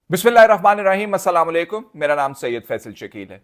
बिस्मिल्लाहिर्रहमानिर्रहीम, अस्सलाम वालेकुम। मेरा नाम सैयद फैसल शकील है।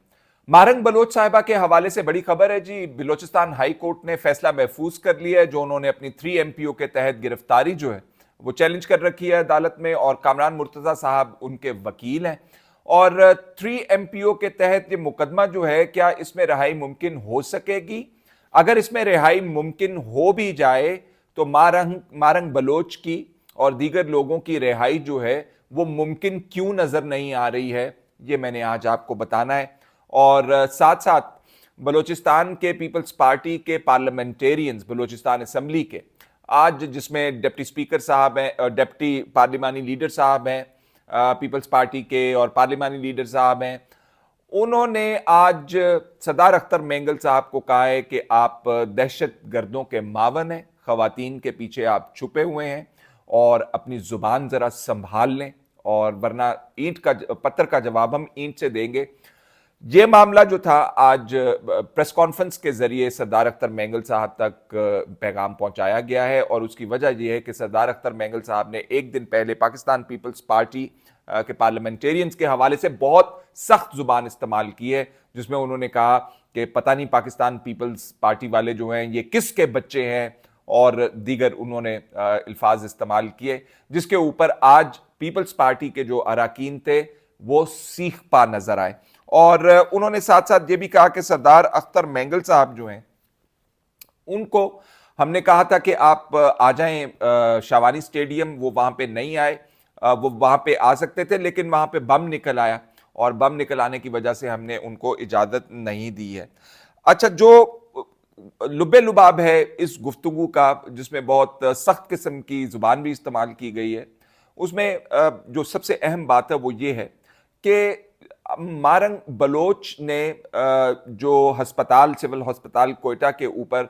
मारंग बलोच साहिबा के हवाले से बड़ी खबर है जी। बलोचिस्तान हाई कोर्ट ने फैसला महफूज कर लिया है। जो उन्होंने अपनी 3 एमपीओ के तहत गिरफ्तारी जो है वो चैलेंज कर रखी है अदालत में, और कामरान मुर्तजा साहब उनके वकील हैं। और 3 एमपीओ के तहत ये मुकदमा जो है, क्या इसमें रिहाई मुमकिन हो सकेगी? अगर इसमें रिहाई मुमकिन हो भी जाए तो मारंग मारंग बलोच की और दीगर लोगों की रिहाई जो है वो मुमकिन क्यों नजर नहीं आ रही है, ये मैंने आज आपको बताना है। और साथ साथ बलूचिस्तान के पीपल्स पार्टी के पार्लियामेंटेरियंस, बलूचिस्तान असम्बली के, आज जिसमें डिप्टी स्पीकर साहब हैं, डिप्टी पार्लिमानी लीडर साहब हैं पीपल्स पार्टी के, और पार्लिमानी लीडर साहब हैं, उन्होंने आज सरदार अख्तर मेंगल साहब को कहा है कि आप दहशत गर्दों के मावन हैं, खवातीन के पीछे आप छुपे हुए हैं और अपनी जुबान जरा संभाल लें, और वरना ईंट का पत्थर का जवाब हम ईंट से देंगे। ये मामला जो था आज प्रेस कॉन्फ्रेंस के जरिए सरदार अख्तर मेंगल साहब तक पैगाम पहुंचाया गया है, और उसकी वजह यह है कि सरदार अख्तर मेंगल साहब ने एक दिन पहले पाकिस्तान पीपल्स पार्टी के पार्लियामेंटेरियंस के हवाले से बहुत सख्त जुबान इस्तेमाल की है, जिसमें उन्होंने कहा कि पता नहीं पाकिस्तान पीपल्स पार्टी वाले जो हैं ये किसके बच्चे हैं, और दीगर उन्होंने अल्फाज इस्तेमाल किए, जिसके ऊपर आज पीपल्स पार्टी के जो अरकान थे वो सीख पा नजर आए। और उन्होंने साथ साथ ये भी कहा कि सरदार अख्तर मेंगल साहब जो हैं उनको हमने कहा था कि आप आ जाएं शावानी स्टेडियम, वो वहां पे नहीं आए। वो वहां पे आ सकते थे लेकिन वहां पे बम निकल आया, और बम निकल आने की वजह से हमने उनको इजाजत नहीं दी है। अच्छा, जो लुबे लुबाब है इस गुफ्तगू का, जिसमें बहुत सख्त किस्म की जुबान भी इस्तेमाल की गई है, उसमें जो सबसे अहम बात है वो ये है कि मारंग बलोच ने जो हस्पताल, सिविल हस्पताल कोयटा के ऊपर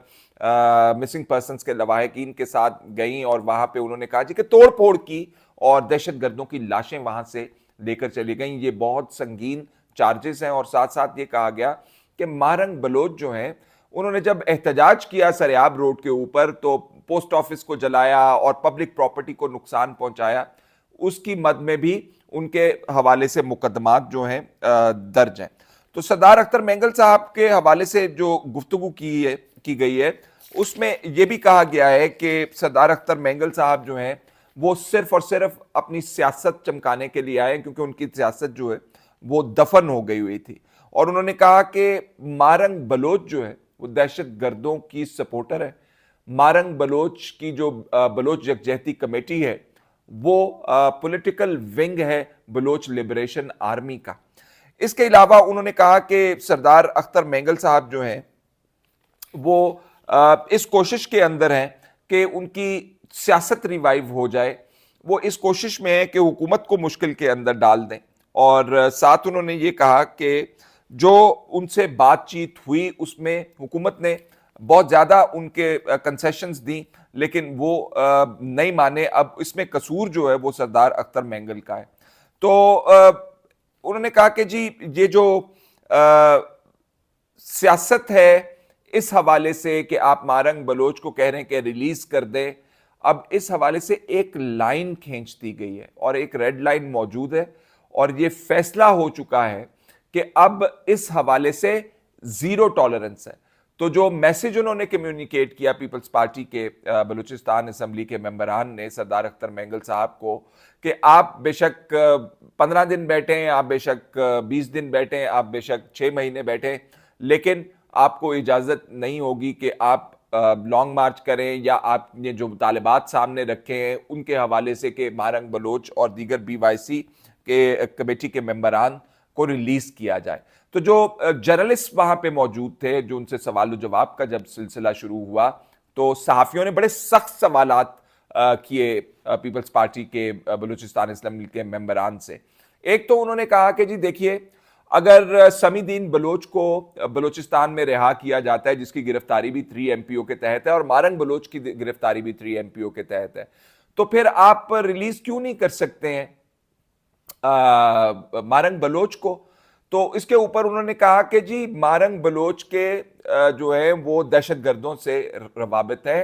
मिसिंग पर्सनस के लवाहिकीन के साथ गई, और वहां पे उन्होंने कहा जी कि तोड़ फोड़ की और दहशत गर्दों की लाशें वहां से लेकर चली गई। ये बहुत संगीन चार्जेस हैं। और साथ साथ ये कहा गया कि मारंग बलोच जो हैं, उन्होंने जब एहतजाज किया सरियाब रोड के ऊपर, तो पोस्ट ऑफिस को जलाया और पब्लिक प्रॉपर्टी को नुकसान पहुंचाया, उसकी मद में भी उनके हवाले से मुकदमात जो हैं दर्ज हैं। तो सरदार अख्तर मेंगल साहब के हवाले से जो गुफ्तगू की गई है, उसमें यह भी कहा गया है कि सरदार अख्तर मेंगल साहब जो हैं वो सिर्फ और सिर्फ अपनी सियासत चमकाने के लिए आए, क्योंकि उनकी सियासत जो है वो दफन हो गई हुई थी। और उन्होंने कहा कि मारंग बलोच जो है वो दहशत गर्दों की सपोर्टर है। मारंग बलोच की जो बलोच यकजहती कमेटी है वो पॉलिटिकल विंग है बलोच लिबरेशन आर्मी का। इसके अलावा उन्होंने कहा कि सरदार अख्तर मेंगल साहब जो हैं वो इस कोशिश के अंदर हैं कि उनकी सियासत रिवाइव हो जाए। वो इस कोशिश में है कि हुकूमत को मुश्किल के अंदर डाल दें। और साथ उन्होंने ये कहा कि जो उनसे बातचीत हुई उसमें हुकूमत ने बहुत ज़्यादा उनके कंसेशंस दी, लेकिन वो नहीं माने। अब इसमें कसूर जो है वो सरदार अख्तर मेंगल का है। तो उन्होंने कहा कि जी ये जो सियासत है इस हवाले से कि आप मारंग बलोच को कह रहे हैं कि रिलीज कर दें, अब इस हवाले से एक लाइन खींच दी गई है और एक रेड लाइन मौजूद है, और ये फैसला हो चुका है कि अब इस हवाले से जीरो टॉलरेंस है। तो जो मैसेज उन्होंने कम्युनिकेट किया पीपल्स पार्टी के बलूचिस्तान असम्बली के मेंबरान ने सरदार अख्तर मेंगल साहब को, कि आप बेशक 15 दिन बैठे, आप बेशक 20 दिन बैठे, आप बेशक 6 महीने बैठे, लेकिन आपको इजाजत नहीं होगी कि आप लॉन्ग मार्च करें, या आपने जो मुतालबात सामने रखे हैं उनके हवाले से कि मारंग बलोच और दीगर BYC के कमेटी के मेंबरान को रिलीज किया जाए। तो जो जर्नलिस्ट वहां पे मौजूद थे, जो उनसे सवाल जवाब का जब सिलसिला शुरू हुआ, तो सहाफियों ने बड़े सख्त सवालात किए पीपल्स पार्टी के बलूचिस्तान असम्बली के मेंबरान से। एक तो उन्होंने कहा कि जी देखिए, अगर समीदीन बलोच को बलूचिस्तान में रिहा किया जाता है, जिसकी गिरफ्तारी भी 3 एमपीओ के तहत है, और मारंग बलोच की गिरफ्तारी भी 3 एमपीओ के तहत है, तो फिर आप रिलीज क्यों नहीं कर सकते हैं मारंग बलोच को? तो इसके ऊपर उन्होंने कहा कि जी मारंग बलोच के जो है वो दहशत गर्दों से रवाबित है,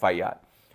FIR.